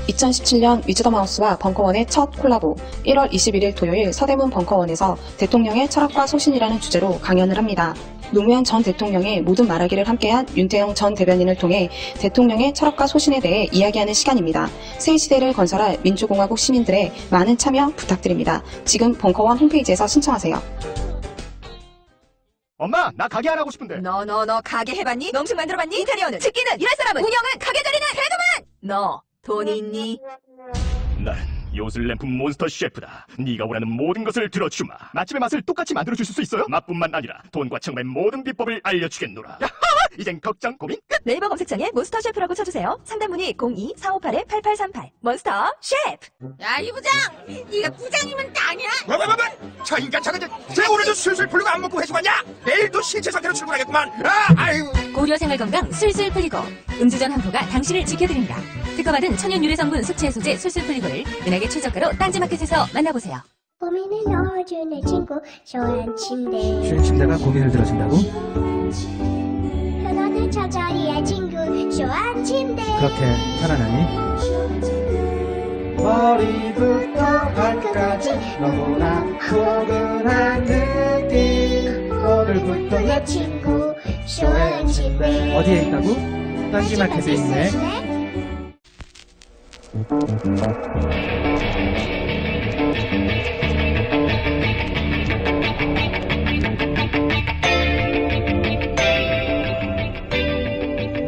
2017년 위즈덤하우스와 벙커원의 첫 콜라보 1월 21일 토요일 서대문 벙커원에서 대통령의 철학과 소신이라는 주제로 강연을 합니다. 노무현 전 대통령의 모든 말하기를 함께한 윤태영 전 대변인을 통해 대통령의 철학과 소신에 대해 이야기하는 시간입니다. 새 시대를 건설할 민주공화국 시민들의 많은 참여 부탁드립니다. 지금 벙커원 홈페이지에서 신청하세요. 엄마, 나 가게 안 하고 싶은데. 너 가게 해봤니? 농식 만들어봤니? 인테리어는? 집기는? 일할 사람은? 운영은? 가게 자리는? 개그만! 너 돈 있니? 난 요술램프 몬스터 셰프다. 네가 원하는 모든 것을 들어주마. 맛집의 맛을 똑같이 만들어줄 수 있어요? 맛뿐만 아니라 돈과 청음의 모든 비법을 알려주겠노라. 야하! 이젠 걱정 고민 끝! 네이버 검색창에 몬스터 셰프라고 쳐주세요. 상담문의 02-458-8838 몬스터 셰프. 야, 이 부장! 네가 부장이면 땅이야? 뭐? 저 인간 저거 쟤 오늘도 술술 풀리고 안 먹고 회식 왔냐? 내일도 신체 상태로 출근하겠구만. 아이고. 고려 생활건강 술술 풀리고 음주전 한포가 당신을 지켜드립니다. 특허받은 천연 유래 성분 숙취 해소제 술술 풀리고를 은하계 최저가로 딴지마켓에서 만나보세요. 고민을 넣어주는 친구 쇼한 침대 쉴 침대가 고민을 들어준다고? 편안한 저자리의 친구 쇼한 침대 그렇게 편안하니? 머리부터 발끝까지 너무나 포근한 느낌 오늘부터 내 친구 쇼한 침대 어디에 있다고? 딴지마켓에 있네.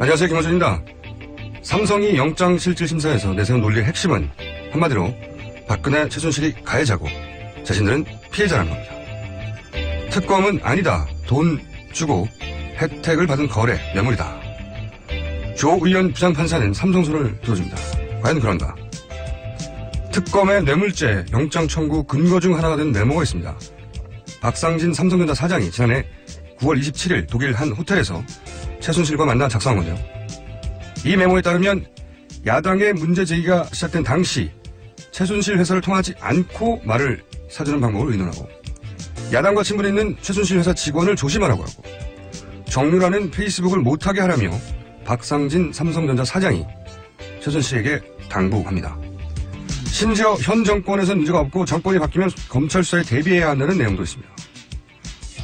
안녕하세요, 김호준입니다. 삼성이 영장실질심사에서 내세운 논리의 핵심은 한마디로 박근혜, 최순실이 가해자고 자신들은 피해자라는 겁니다. 특검은 아니다. 돈 주고 혜택을 받은 거래, 뇌물이다. 조 의원 부장판사는 삼성소를 들어줍니다. 과연 그런가? 특검의 뇌물죄 영장 청구 근거 중 하나가 된 메모가 있습니다. 박상진 삼성전자 사장이 지난해 9월 27일 독일 한 호텔에서 최순실과 만나 작성한 건데요. 이 메모에 따르면 야당의 문제 제기가 시작된 당시 최순실 회사를 통하지 않고 말을 사주는 방법을 의논하고 야당과 친분이 있는 최순실 회사 직원을 조심하라고 하고 정유라는 페이스북을 못하게 하라며 박상진 삼성전자 사장이 최순실에게 당부합니다. 심지어 현 정권에선 문제가 없고 정권이 바뀌면 검찰 수사에 대비해야 한다는 내용도 있습니다.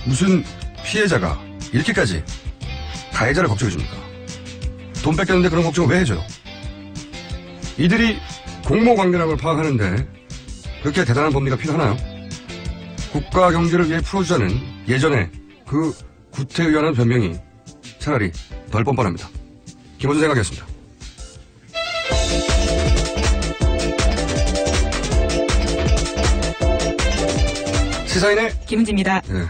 무슨 피해자가 이렇게까지 가해자를 걱정해줍니까? 돈 뺏겼는데 그런 걱정을 왜 해줘요? 이들이 공모관계라는 걸 파악하는데 그렇게 대단한 법리가 필요하나요? 국가 경제를 위해 풀어주자는 예전에 그 구태의원한 변명이 차라리 덜 뻔뻔합니다. 김호준 생각이었습니다. 시사인의 김은지입니다. 네,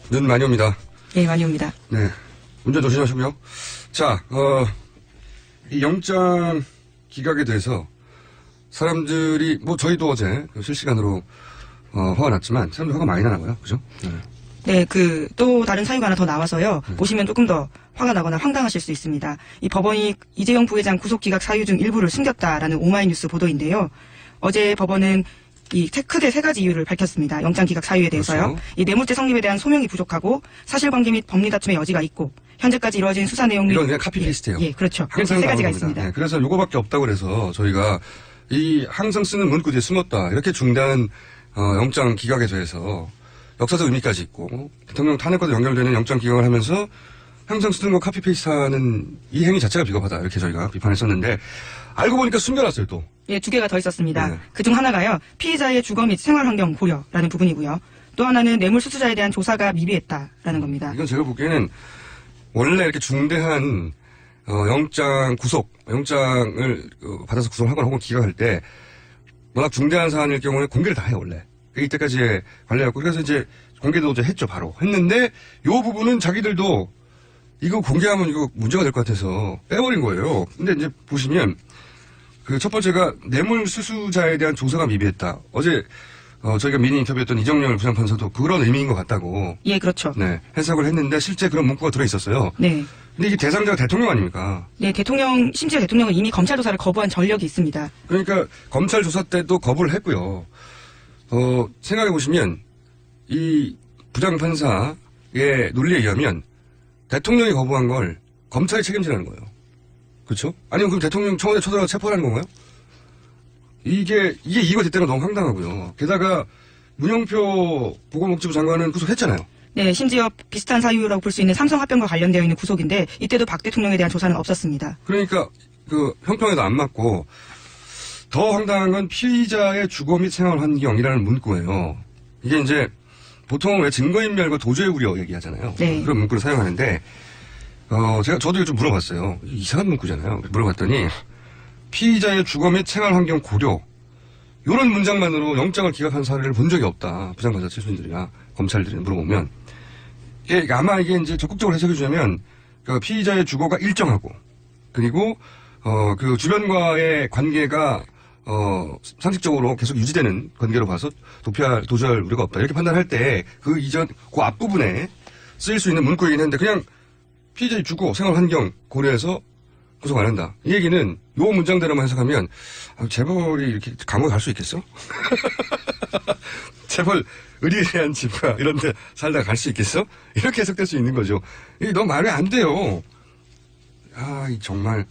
눈 많이 옵니다. 예, 많이 옵니다. 네, 운전 조심하시고요. 자, 이 영장 기각에 대해서 사람들이 저희도 어제 실시간으로 화가 났지만 사람들 화가 많이 나나고요, 그죠? 네, 또 다른 사유가 하나 더 나와서요. 보시면 조금 더 화가 나거나 황당하실 수 있습니다. 이 법원이 이재용 부회장 구속기각 사유 중 일부를 숨겼다라는 오마이뉴스 보도인데요. 어제 법원은 크게 세 가지 이유를 밝혔습니다. 영장기각 사유에 대해서요. 그렇죠. 이 뇌물죄 성립에 대한 소명이 부족하고 사실관계 및 법리 다툼의 여지가 있고 현재까지 이루어진 수사 내용 및 이건 그냥 카피페이스트예요. 예, 그렇죠. 이렇게 세 가지가 있습니다. 네, 그래서 요거밖에 없다고 그래서 저희가 이 항상 쓰는 문구 뒤에 숨었다. 이렇게 중대한 영장 기각에 대해서 역사적 의미까지 있고 대통령 탄핵과도 연결되는 영장 기각을 하면서 항상 쓰는 거 카피페이스트하는 이 행위 자체가 비겁하다. 이렇게 저희가 비판했었는데 알고 보니까 숨겨놨어요 또. 예, 두 개가 더 있었습니다. 네. 그중 하나가요. 피의자의 주거 및 생활환경 고려라는 부분이고요. 또 하나는 뇌물 수수자에 대한 조사가 미비했다라는 겁니다. 이건 제가 보기에는 원래 이렇게 중대한 영장을 받아서 구속을 하거나 혹은 기각할 때 워낙 중대한 사안일 경우에 공개를 다 해요 원래. 이때까지의 관례였고 그래서 이제 공개도 이제 했죠 바로. 했는데 요 부분은 자기들도 이거 공개하면 이거 문제가 될 것 같아서 빼버린 거예요. 근데 이제 보시면 첫 번째가 뇌물 수수자에 대한 조사가 미비했다. 어제 저희가 미니 인터뷰했던 이정열 부장판사도 그런 의미인 것 같다고. 예, 그렇죠. 네, 해석을 했는데 실제 그런 문구가 들어있었어요. 네. 근데 이게 대상자가 대통령 아닙니까? 네, 심지어 대통령은 이미 검찰 조사를 거부한 전력이 있습니다. 그러니까 검찰 조사 때도 거부를 했고요. 생각해 보시면 이 부장판사의 논리에 의하면 대통령이 거부한 걸 검찰이 책임지라는 거예요. 그렇죠? 아니면 그럼 대통령 청와대 쳐들어가 체포하는 건가요? 이게 이유가 됐다는 건 너무 황당하고요. 게다가 문영표 보건복지부 장관은 구속했잖아요. 네, 심지어 비슷한 사유라고 볼 수 있는 삼성 합병과 관련되어 있는 구속인데 이때도 박 대통령에 대한 조사는 없었습니다. 그러니까 그 형평에도 안 맞고 더 황당한 건 피의자의 주거 및 생활 환경이라는 문구예요. 이게 이제 보통 왜 증거인멸과 도주의 우려 얘기하잖아요. 네. 그런 문구를 사용하는데 저도 이거 좀 물어봤어요. 이상한 문구잖아요. 물어봤더니 피의자의 주거 및 생활 환경 고려 이런 문장만으로 영장을 기각한 사례를 본 적이 없다. 부장판사 최순실이나 검찰들이 물어보면 아마 이게 이제 적극적으로 해석해 주자면 그 피의자의 주거가 일정하고 그리고 그 주변과의 관계가 상식적으로 계속 유지되는 관계로 봐서 도주할 우려가 없다. 이렇게 판단할 때 그 이전 그 앞부분에 쓰일 수 있는 문구이긴 한데 그냥 피의자의 주거 생활 환경 고려해서 구속 안 한다. 이 얘기는 요 문장대로만 해석하면 재벌이 이렇게 감옥에 갈 수 있겠어? 재벌 의리한 집과 이런 데 살다가 갈 수 있겠어? 이렇게 해석될 수 있는 거죠. 이게 너무 말이 안 돼요. 정말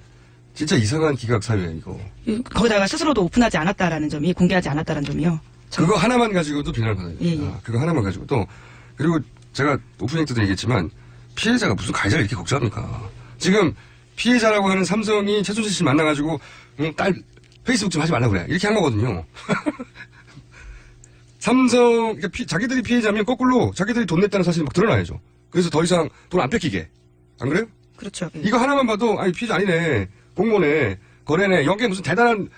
진짜 이상한 기각 사유야 이거. 거기다가 스스로도 오픈하지 않았다라는 점이 공개하지 않았다라는 점이요. 그거 하나만 가지고도 비난을 받아요. 예. 그거 하나만 가지고도. 그리고 제가 오프닝 때도 얘기했지만 피해자가 무슨 가해자를 이렇게 걱정합니까? 지금 피해자라고 하는 삼성이 최순실 씨 만나가지고 딸 페이스북 좀 하지 말라고 그래. 이렇게 한 거거든요. 삼성, 그러니까 자기들이 피해자면 거꾸로 자기들이 돈 냈다는 사실이 막 드러나야죠. 그래서 더 이상 돈 안 뺏기게. 안 그래요? 그렇죠. 예. 이거 하나만 봐도 피해자 아니네. 공모네. 거래네. 여기에 무슨 대단한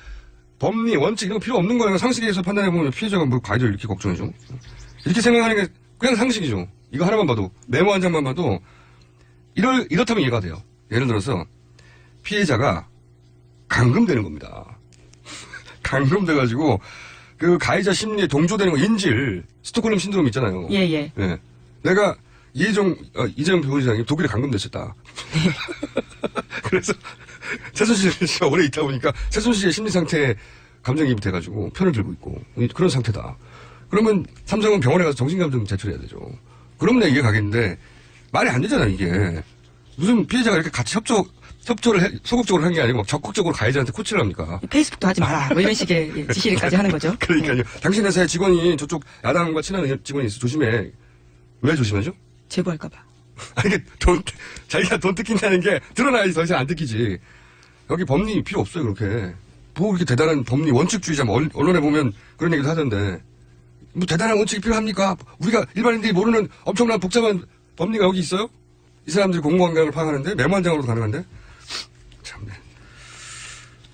법리, 원칙 이런 거 필요 없는 거예요. 상식에서 판단해보면 피해자가 뭐 가해자를 이렇게 걱정해줘. 이렇게 생각하는 게 그냥 상식이죠. 이거 하나만 봐도. 메모 한 장만 봐도 이렇다면 이해가 돼요. 예를 들어서 피해자가 감금되는 겁니다. 감금돼가지고 그 가해자 심리에 동조되는 거 인질 스톡홀름 신드롬 있잖아요. 예. 네. 내가 이재용 변호사장이 독일에 감금됐었다. 그래서 최순실 씨가 오래 있다 보니까 최순실 씨의 심리 상태에 감정이입이 돼가지고 편을 들고 있고 그런 상태다. 그러면 삼성은 병원에 가서 정신감정 제출해야 되죠. 그러면 내가 이해 가겠는데 말이 안 되잖아요 이게. 무슨 피해자가 이렇게 같이 협조를 소극적으로 한 게 아니고 막 적극적으로 가해자한테 코치를 합니까? 페이스북도 하지 마라. 뭐 이런 식의 지시를까지 하는 거죠. 그러니까요. 당신 회사에 직원이 저쪽 야당과 친한 직원이 있어. 조심해. 왜 조심하죠? 제보할까봐. 아니, 자기가 돈 뜯긴다는 게 드러나야지 더 이상 안 뜯기지. 여기 법리 필요 없어요, 그렇게. 뭐 이렇게 대단한 법리 원칙주의자, 언론에 보면 그런 얘기도 하던데. 뭐 대단한 원칙이 필요합니까? 우리가 일반인들이 모르는 엄청난 복잡한 법리가 여기 있어요? 이 사람들이 공무원관계를 파악하는데 메모 한 장으로도 가능한데? 참네.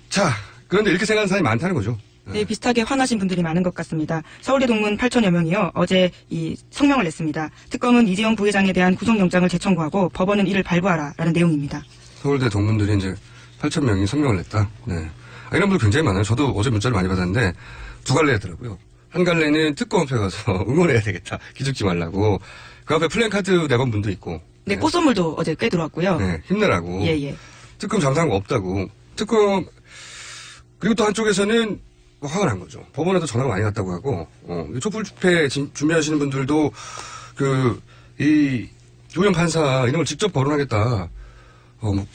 자, 그런데 이렇게 생각하는 사람이 많다는 거죠. 네, 비슷하게 화나신 분들이 많은 것 같습니다. 서울대 동문 8천여 명이요. 어제 이 성명을 냈습니다. 특검은 이재용 부회장에 대한 구속영장을 재청구하고 법원은 이를 발부하라라는 내용입니다. 서울대 동문들이 이제 8천 명이 성명을 냈다. 네. 이런 분들 굉장히 많아요. 저도 어제 문자를 많이 받았는데 두 갈래 하더라고요. 한 갈래는 특검 앞에 가서 응원해야 되겠다. 기죽지 말라고. 그 앞에 플랜카드 내건 분도 있고. 네, 꽃선물도 어제 꽤 들어왔고요. 네, 힘내라고. 예. 특검 잘못한 거 없다고. 특검, 그리고 또 한쪽에서는 화가 난 거죠. 법원에도 전화가 많이 갔다고 하고, 촛불 집회 준비하시는 분들도, 이 조영 판사 이런 걸 직접 거론하겠다.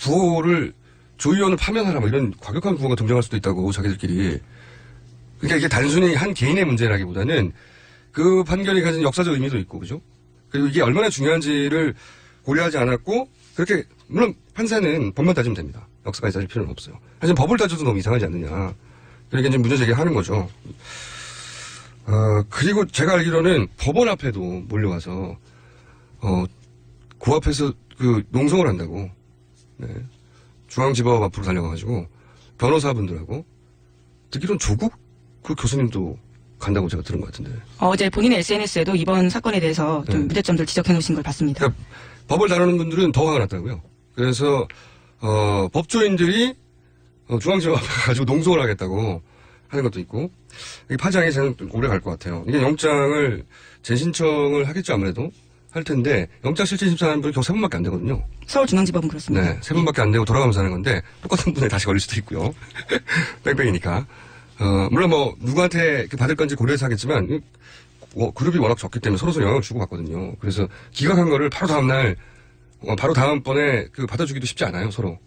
구호를, 조 의원을 파면하라, 뭐 이런 과격한 구호가 등장할 수도 있다고, 자기들끼리. 그러니까 이게 단순히 한 개인의 문제라기보다는 그 판결이 가진 역사적 의미도 있고, 그죠? 그리고 이게 얼마나 중요한지를 고려하지 않았고, 그렇게, 물론 판사는 법만 따지면 됩니다. 역사까지 따질 필요는 없어요. 하지만 법을 따져도 너무 이상하지 않느냐. 그렇게 이제 문제 제기하는 거죠. 그리고 제가 알기로는 법원 앞에도 몰려와서, 그 앞에서 농성을 한다고, 네. 중앙지법 앞으로 달려가가지고, 변호사분들하고, 듣기로는 조국 그 교수님도 간다고 제가 들은 것 같은데. 어제 본인의 SNS에도 이번 사건에 대해서 좀 문제점들 지적해 놓으신 걸 봤습니다. 그러니까 법을 다루는 분들은 더 화가 났다고요. 그래서 법조인들이 중앙지법 앞에 가지고 농성을 하겠다고 하는 것도 있고 이 파장이 저는 오래 갈 것 같아요. 이게 영장을 재신청을 하겠죠 아무래도 할 텐데 영장실질심사하는 분이 겨우 3분밖에 안 되거든요. 서울중앙지법은 그렇습니다. 네, 3분밖에 안 되고 돌아가면서 하는 건데 똑같은 분에 다시 걸릴 수도 있고요. 뺑뺑이니까. 물론 뭐 누구한테 받을 건지 고려해서 하겠지만 그룹이 워낙 적기 때문에 서로 영향을 주고 받거든요. 그래서 기각한 거를 바로 다음날 바로 다음번에 받아주기도 쉽지 않아요 서로.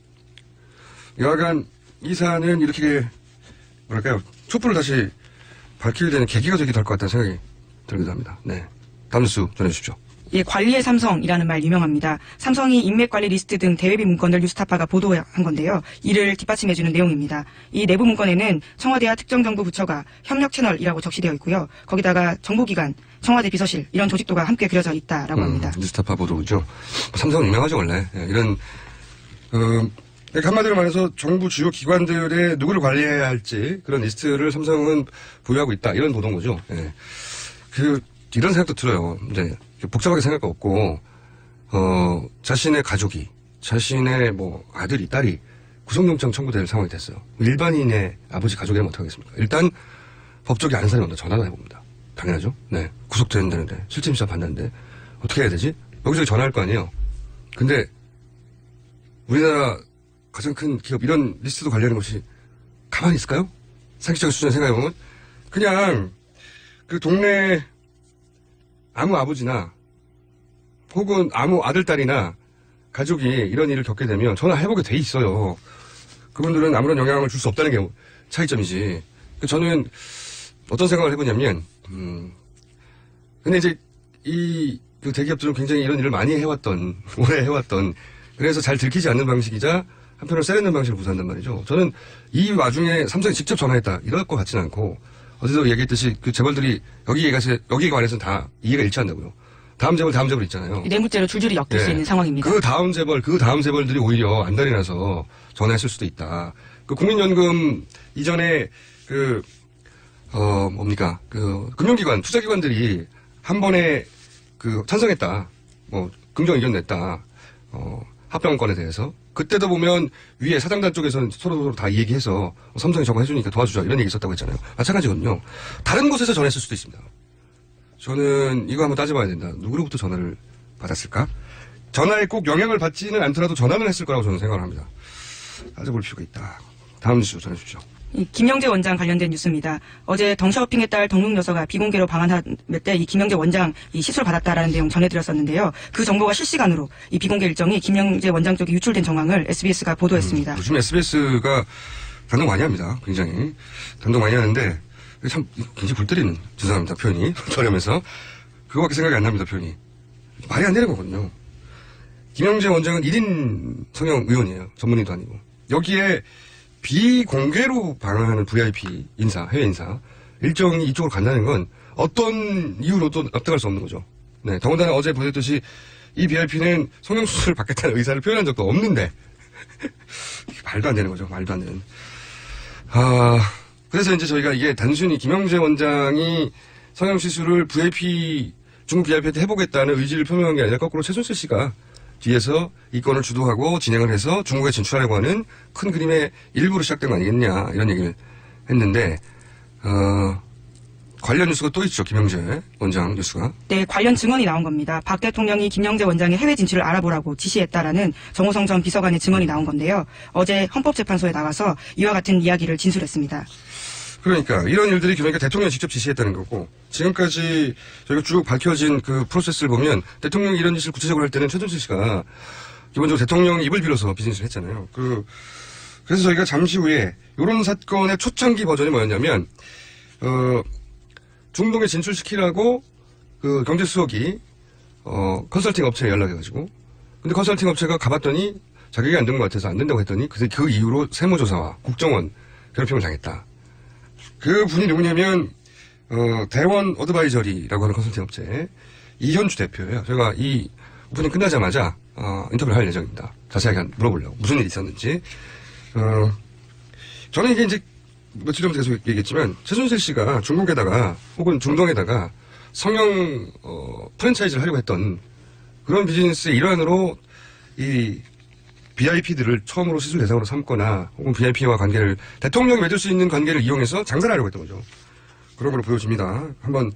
여하간 이 사안은 이렇게 뭐랄까요, 촛불을 다시 밝히게 되는 계기가 되기도 할 것 같다는 생각이 들기도 합니다. 네. 다음 뉴스 전해주십시오. 예, 관리의 삼성이라는 말 유명합니다. 삼성이 인맥관리 리스트 등 대외비 문건을 뉴스타파가 보도한 건데요. 이를 뒷받침해주는 내용입니다. 이 내부 문건에는 청와대와 특정 정부 부처가 협력 채널이라고 적시되어 있고요. 거기다가 정보기관, 청와대 비서실 이런 조직도가 함께 그려져 있다라고 합니다. 뉴스타파 보도죠. 삼성은 유명하죠 원래. 예, 이런 한마디로 말해서 정부 주요 기관들의 누구를 관리해야 할지 그런 리스트를 삼성은 보유하고 있다 이런 보도인 거죠. 예. 이런 생각도 들어요. 이제 복잡하게 생각할 거 없고 자신의 가족이 자신의 뭐 아들이 딸이 구속영장 청구될 상황이 됐어요. 일반인의 아버지 가족이라면 어떡하겠습니까? 일단 법조계 아는 사람이 먼저 전화를 해봅니다. 당연하죠. 네, 구속된다는데 실질심사 받는데 어떻게 해야 되지? 여기저기 전화할 거 아니에요. 근데 우리나라 가장 큰 기업 이런 리스트도 관리하는 것이 가만히 있을까요? 상식적인 수준에 생각해보면 그냥 그 동네 아무 아버지나 혹은 아무 아들, 딸이나 가족이 이런 일을 겪게 되면 전화해보게 돼 있어요. 그분들은 아무런 영향을 줄 수 없다는 게 차이점이지. 저는 어떤 생각을 해보냐면, 근데 이제 그 대기업들은 굉장히 이런 일을 많이 해왔던, 오래 해왔던, 그래서 잘 들키지 않는 방식이자 한편으로 세련된 방식을 구사한단 말이죠. 저는 이 와중에 삼성이 직접 전화했다, 이럴 것 같지는 않고, 어제도 얘기했듯이 그 재벌들이 여기에 관해서는 다 이해가 일치한다고요. 다음 재벌 있잖아요. 뇌물죄로 줄줄이 엮일 수 있는 상황입니다. 그 다음 재벌들이 오히려 안달이 나서 전화했을 수도 있다. 그 국민연금 이전에 금융기관, 투자기관들이 한 번에 찬성했다. 긍정 의견 냈다. 합병건에 대해서. 그때도 보면 위에 사장단 쪽에서는 서로 다 얘기해서 삼성이 저거 해주니까 도와주자 이런 얘기 있었다고 했잖아요. 마찬가지거든요. 다른 곳에서 전화했을 수도 있습니다. 저는 이거 한번 따져봐야 된다. 누구로부터 전화를 받았을까? 전화에 꼭 영향을 받지는 않더라도 전화는 했을 거라고 저는 생각을 합니다. 따져볼 필요가 있다. 다음 뉴스 전해주십시오. 김영재 원장 관련된 뉴스입니다. 어제 덩샤오핑의 딸 덩룩 여사가 비공개로 방한할 때 이 김영재 원장 시술 받았다라는 내용 전해드렸었는데요. 그 정보가 실시간으로 이 비공개 일정이 김영재 원장 쪽에 유출된 정황을 SBS가 보도했습니다. 요즘 SBS가 단독 많이 합니다. 굉장히 단독 많이 하는데 참 굉장히 골 때리는 죄송합니다 표현이 저렴해서 그거밖에 생각이 안 납니다 표현이. 말이 안 되는 거거든요. 김영재 원장은 1인 성형 의원이에요. 전문의도 아니고. 여기에 비공개로 방한하는 VIP 인사, 해외 인사 일정이 이쪽으로 간다는 건 어떤 이유로도 납득할 수 없는 거죠. 네, 더군다나 어제 보셨듯이 이 VIP는 성형수술을 받겠다는 의사를 표현한 적도 없는데 말도 안 되는 거죠. 말도 안 되는. 그래서 이제 저희가 이게 단순히 김영재 원장이 성형시술을 중국 VIP한테 해보겠다는 의지를 표명한 게 아니라 거꾸로 최순실 씨가 뒤에서 이 건을 주도하고 진행을 해서 중국에 진출하려고 하는 큰 그림의 일부로 시작된 거 아니겠냐 이런 얘기를 했는데 관련 뉴스가 또 있죠. 김영재 원장 뉴스가. 네, 관련 증언이 나온 겁니다. 박 대통령이 김영재 원장의 해외 진출을 알아보라고 지시했다라는 정호성 전 비서관의 증언이 나온 건데요. 어제 헌법재판소에 나와서 이와 같은 이야기를 진술했습니다. 그러니까 이런 일들이 그러니까 대통령이 직접 지시했다는 거고 지금까지 저희가 쭉 밝혀진 그 프로세스를 보면 대통령이 이런 짓을 구체적으로 할 때는 최순실 씨가 기본적으로 대통령 입을 빌어서 비즈니스를 했잖아요. 그래서 저희가 잠시 후에 이런 사건의 초창기 버전이 뭐였냐면 중동에 진출시키라고 그 경제수석이 컨설팅 업체에 연락해가지고 근데 컨설팅 업체가 가봤더니 자격이 안 된 것 같아서 안 된다고 했더니 그 이후로 세무조사와 국정원 괴롭힘을 당했다. 그 분이 누구냐면 대원 어드바이저리라고 하는 컨설팅 업체 이현주 대표예요. 제가 이 오프닝 끝나자마자 인터뷰를 할 예정입니다. 자세하게 물어보려고 무슨 일이 있었는지. 저는 이게 이제 며칠 전부터 계속 얘기했지만 최순실 씨가 중국에다가 혹은 중동에다가 성형 프랜차이즈를 하려고 했던 그런 비즈니스의 일환으로 이 VIP들을 처음으로 시술 대상으로 삼거나 혹은 VIP와 관계를 대통령이 맺을 수 있는 관계를 이용해서 장사를 하려고 했던 거죠. 그런 걸로 보여집니다. 한번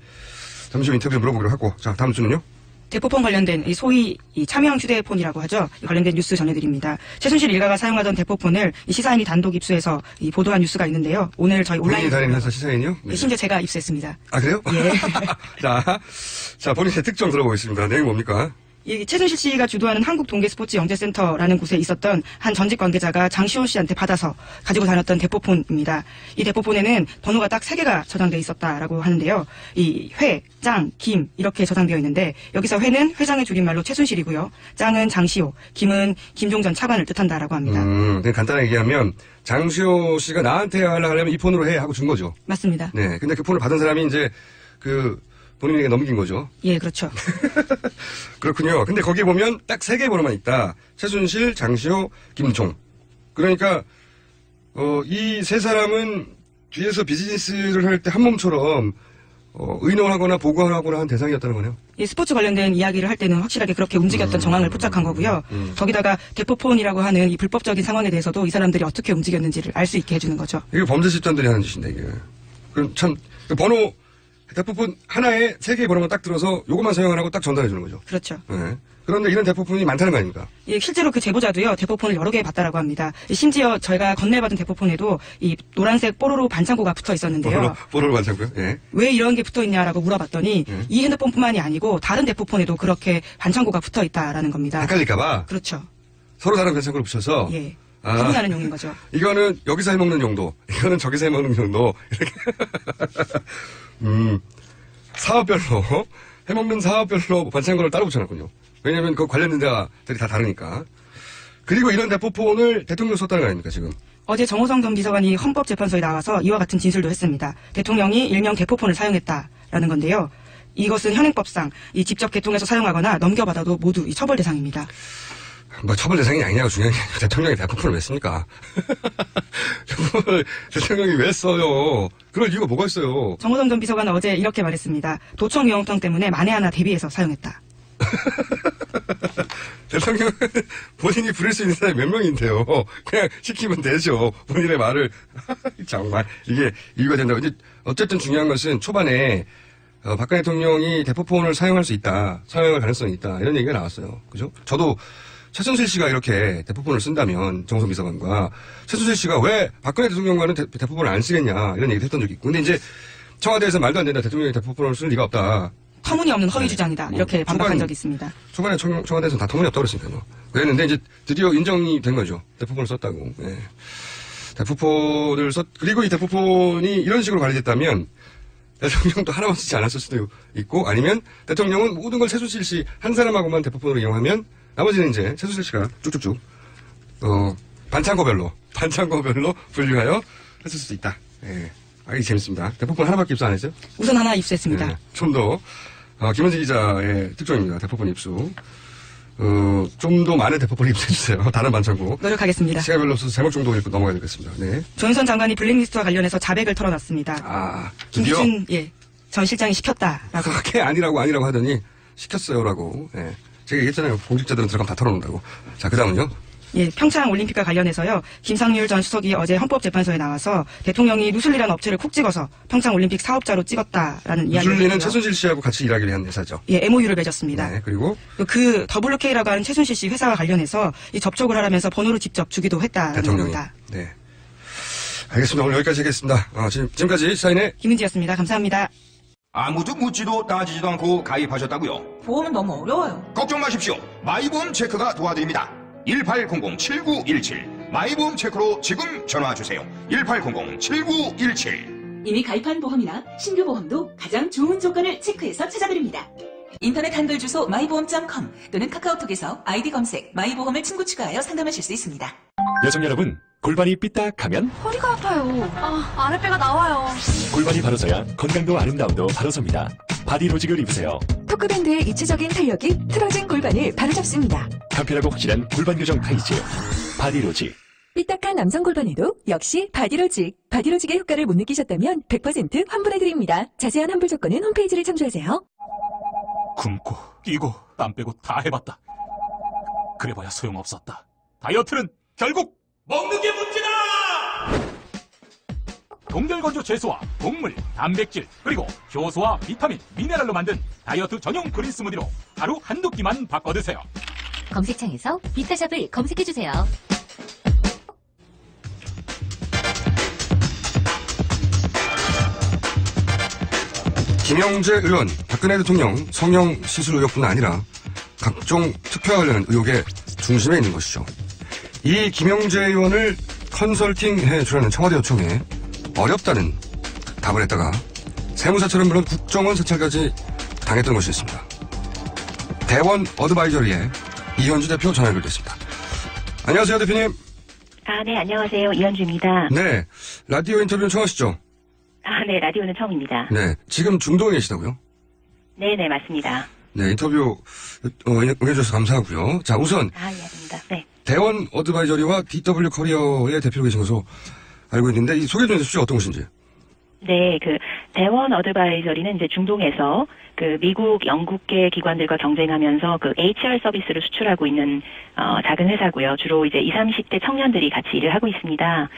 잠시 후 인터뷰에 물어보기로 하고 자 다음 주는요. 대포폰 관련된 소위 차명 휴대폰이라고 하죠. 관련된 뉴스 전해드립니다. 최순실 일가가 사용하던 대포폰을 시사인이 단독 입수해서 보도한 뉴스가 있는데요. 오늘 저희 온라인 본인이 다니는 회사 시사인이요? 네. 심지어 제가 입수했습니다. 아 그래요? 예. 자 본인의 특정 들어보겠습니다. 내용 뭡니까? 이 최순실 씨가 주도하는 한국동계스포츠영재센터라는 곳에 있었던 한 전직 관계자가 장시호 씨한테 받아서 가지고 다녔던 대포폰입니다. 이 대포폰에는 번호가 딱 3개가 저장되어 있었다라고 하는데요. 이 회, 짱, 김 이렇게 저장되어 있는데 여기서 회는 회장의 줄임말로 최순실이고요. 짱은 장시호, 김은 김종 전 차관을 뜻한다라고 합니다. 그냥 간단하게 얘기하면 장시호 씨가 나한테 하려면 이 폰으로 해 하고 준 거죠. 맞습니다. 네. 근데 그 폰을 받은 사람이 이제 본인에게 넘긴 거죠. 예, 그렇죠. 그렇군요. 근데 거기에 보면 딱 3개의 번호만 있다. 최순실, 장시호, 김종. 그러니까 이 세 사람은 뒤에서 비즈니스를 할 때 한 몸처럼 의논하거나 보고하거나 한 대상이었다는 거네요. 이 스포츠 관련된 이야기를 할 때는 확실하게 그렇게 움직였던 정황을 포착한 거고요. 거기다가 대포폰이라고 하는 이 불법적인 상황에 대해서도 이 사람들이 어떻게 움직였는지를 알 수 있게 해주는 거죠. 이게 범죄 집단들이 하는 짓인데 이게. 그럼 참 번호 대포폰 하나에 3개의 번호만 딱 들어서 요것만 사용하라고 딱 전달해 주는 거죠. 그렇죠. 네. 그런데 이런 대포폰이 많다는 거 아닙니까? 예, 실제로 그 제보자도요, 대포폰을 여러 개 봤다라고 합니다. 심지어 저희가 건네받은 대포폰에도 이 노란색 뽀로로 반창고가 붙어 있었는데요. 뽀로로 반창고요? 예. 왜 이런 게 붙어 있냐라고 물어봤더니 이 핸드폰뿐만이 아니고 다른 대포폰에도 그렇게 반창고가 붙어 있다라는 겁니다. 헷갈릴까봐? 그렇죠. 서로 다른 반창고를 붙여서? 예. 구분하는 용인 거죠. 이거는 여기서 해먹는 용도, 이거는 저기서 해먹는 용도, 이렇게. 사업별로, 해먹는 사업별로 반창고를 따로 붙여놨군요. 왜냐면 그 관련된 데들이 다 다르니까. 그리고 이런 대포폰을 대통령 썼다는 거 아닙니까, 지금? 어제 정호성 전 비서관이 헌법재판소에 나와서 이와 같은 진술도 했습니다. 대통령이 일명 대포폰을 사용했다라는 건데요. 이것은 현행법상 이 직접 개통해서 사용하거나 넘겨받아도 모두 이 처벌 대상입니다. 뭐 처벌 대상이 아니냐고 중요한 게 아니라 대통령이 대포폰을 왜 씁니까? 대통령이 왜 써요? 그럴 이유가 뭐가 있어요? 정호성 전 비서관은 어제 이렇게 말했습니다. 도청 위험성 때문에 만에 하나 대비해서 사용했다. 대통령은 본인이 부릴 수 있는 사람이 몇 명인데요. 그냥 시키면 되죠. 본인의 말을. 정말 이게 이유가 된다고. 이제 어쨌든 중요한 것은 초반에 박근혜 대통령이 대포폰을 사용할 수 있다. 사용할 가능성이 있다. 이런 얘기가 나왔어요. 그죠? 저도 최순실 씨가 이렇게 대포폰을 쓴다면 정호성 비서관과 최순실 씨가 왜 박근혜 대통령과는 대포폰을 안 쓰겠냐 이런 얘기도 했던 적이 있고. 근데 이제 청와대에서 말도 안 된다. 대통령이 대포폰을 쓸 리가 없다. 터무니없는 허위 주장이다. 이렇게 반박한 적이 있습니다. 초반에 청와대에서는 다 터무니없다고 그랬으니까요. 그랬는데 이제 드디어 인정이 된 거죠. 대포폰을 썼다고. 예. 대포폰을 그리고 이 대포폰이 이런 식으로 관리됐다면 대통령도 하나만 쓰지 않았을 수도 있고 아니면 대통령은 모든 걸 최순실 씨 한 사람하고만 대포폰으로 이용하면 나머지는 이제 최순실 씨가 쭉쭉쭉 반창고별로 분류하여 했을 수도 있다. 예. 이게 재밌습니다. 대포폰 하나밖에 입수 안 했어요? 우선 하나 입수했습니다. 예. 좀 더 김원지 기자의 특종입니다. 대포폰 입수. 좀 더 많은 대포폰을 입수해주세요. 다른 반창고. 노력하겠습니다. 시간이 없어서 제목 정도 읽고 넘어가야 되겠습니다. 네. 조윤선 장관이 블랙리스트와 관련해서 자백을 털어놨습니다. 드디어? 김기춘 전 실장이 시켰다라고. 그게 아니라고 하더니 시켰어요라고. 예. 제가 얘기했잖아요. 공직자들은 들어가면 다 털어놓는다고. 자, 그 다음은요? 예, 평창 올림픽과 관련해서요. 김상률 전 수석이 어제 헌법재판소에 나와서 대통령이 누슬리라는 업체를 콕 찍어서 평창 올림픽 사업자로 찍었다라는 이야기를 누슬리는 했고요. 최순실 씨하고 같이 일하기로 한 회사죠. 예, MOU를 맺었습니다. 네, 그리고 그 WK라고 하는 최순실 씨 회사와 관련해서 이 접촉을 하라면서 번호를 직접 주기도 했다는 대통령이. 겁니다. 네. 알겠습니다. 오늘 여기까지 하겠습니다. 지금까지 시사인의 김은지였습니다. 감사합니다. 아무도 묻지도 따지지도 않고 가입하셨다고요? 보험은 너무 어려워요. 걱정 마십시오. 마이보험 체크가 도와드립니다. 1800-7917 마이보험 체크로 지금 전화주세요. 1800-7917 이미 가입한 보험이나 신규 보험도 가장 좋은 조건을 체크해서 찾아드립니다. 인터넷 한글 주소 마이보험.com 또는 카카오톡에서 아이디 검색 마이보험을 친구 추가하여 상담하실 수 있습니다. 여성 여러분, 골반이 삐딱하면 허리가 아파요. 아랫배가 나와요. 골반이 바로서야 건강도 아름다움도 바로섭니다. 바디로직을 입으세요. 토크밴드의 입체적인 탄력이 틀어진 골반을 바로잡습니다. 간편하고 확실한 골반 교정 타이즈 바디로직. 삐딱한 남성 골반에도 역시 바디로직. 바디로직의 효과를 못 느끼셨다면 100% 환불해드립니다. 자세한 환불 조건은 홈페이지를 참조하세요. 굶고 끼고 땀 빼고 다 해봤다. 그래봐야 소용없었다. 다이어트는 결국 먹는 게 문제다! 동결건조 채소와 곡물, 단백질, 그리고 효소와 비타민, 미네랄로 만든 다이어트 전용 그린 스무디로 하루 한두 끼만 바꿔 드세요. 검색창에서 비타샵을 검색해주세요. 김영재 의원, 박근혜 대통령 성형 시술 의혹뿐 아니라 각종 투표와 관련한 의혹의 중심에 있는 것이죠. 이 김영재 의원을 컨설팅해 주라는 청와대 요청에 어렵다는 답을 했다가 세무사처럼 물론 국정원 사찰까지 당했던 것이 있습니다. 대원 어드바이저리의 이현주 대표 전화 연결됐습니다. 안녕하세요, 대표님. 네, 안녕하세요. 이현주입니다. 네, 라디오 인터뷰는 처음 하시죠? 네, 라디오는 처음입니다. 네, 지금 중동에 계시다고요? 네네, 맞습니다. 네, 인터뷰 응해주셔서 감사하고요. 자, 우선 예, 아닙니다. 네. 대원 어드바이저리와 DW 커리어의 대표로 계신 것으로 알고 있는데 이 소개 좀 해주십시오. 어떤 곳인지. 네, 대원 어드바이저리는 이제 중동에서 미국, 영국계 기관들과 경쟁하면서 HR 서비스를 수출하고 있는, 작은 회사고요. 주로 이제 20, 30대 청년들이 같이 일을 하고 있습니다.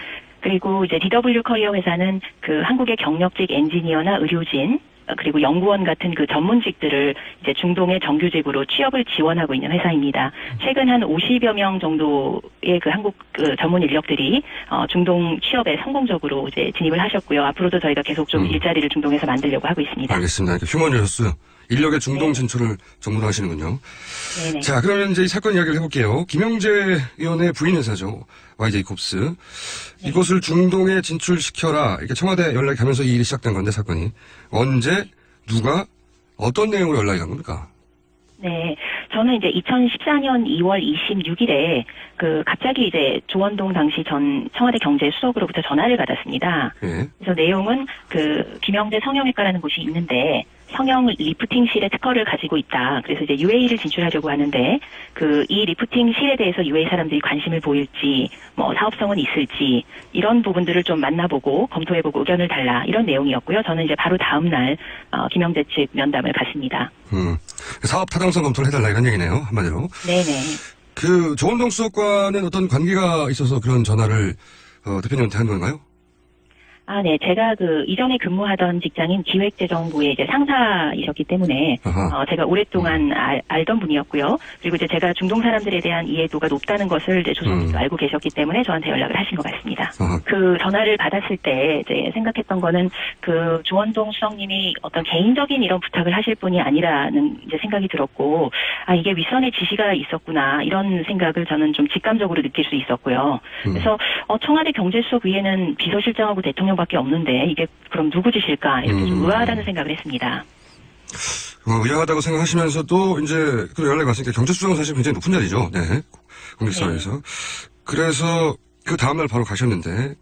그리고 이제 DW 커리어 회사는 한국의 경력직 엔지니어나 의료진, 그리고 연구원 같은 전문직들을 이제 중동의 정규직으로 취업을 지원하고 있는 회사입니다. 최근 한 50여 명 정도의 한국 전문 인력들이 중동 취업에 성공적으로 이제 진입을 하셨고요. 앞으로도 저희가 계속 좀 일자리를 중동에서 만들려고 하고 있습니다. 알겠습니다. 휴먼 리소스 인력의 중동 진출을 전문으로 하시는군요. 네네. 자, 그러면 이제 이 사건 이야기를 해볼게요. 김영재 의원의 부인 회사죠. YJ콥스. 이곳을 중동에 진출시켜라. 이렇게 청와대 연락이 가면서 이 일이 시작된 건데, 사건이. 언제, 누가, 어떤 내용으로 연락이 간 겁니까? 네. 저는 이제 2014년 2월 26일에 갑자기 이제 조원동 당시 전 청와대 경제수석으로부터 전화를 받았습니다. 예. 그래서 내용은 김영재 성형외과라는 곳이 있는데 성형 리프팅실의 특허를 가지고 있다. 그래서 이제 UAE를 진출하려고 하는데 이 리프팅실에 대해서 UAE 사람들이 관심을 보일지 뭐 사업성은 있을지 이런 부분들을 좀 만나보고 검토해보고 의견을 달라 이런 내용이었고요. 저는 이제 바로 다음 날 김영재 측 면담을 갔습니다. 사업 타당성 검토를 해달라 이런 얘기네요. 한마디로. 네네. 조원동 수석과는 어떤 관계가 있어서 그런 전화를 대표님한테 한 건가요? 네. 제가 이전에 근무하던 직장인 기획재정부의 이제 상사이셨기 때문에, 제가 오랫동안 알던 분이었고요. 그리고 이제 제가 중동 사람들에 대한 이해도가 높다는 것을 이제 조선님도 알고 계셨기 때문에 저한테 연락을 하신 것 같습니다. 전화를 받았을 때 이제 생각했던 거는 조원동 수석님이 어떤 개인적인 이런 부탁을 하실 분이 아니라는 이제 생각이 들었고, 이게 윗선의 지시가 있었구나, 이런 생각을 저는 좀 직감적으로 느낄 수 있었고요. 그래서, 청와대 경제수석 위에는 비서실장하고 대통령 밖에 없는데 이게 그럼 누구 짓일까 이렇게 좀 의아하다는 생각을 했습니다. 의아하다고 생각하시면서도 이제 연락이 왔으니까 경제수석은 사실 굉장히 높은 자리죠. 네. 공직사회에서. 네. 그래서 다음날 바로 가셨는데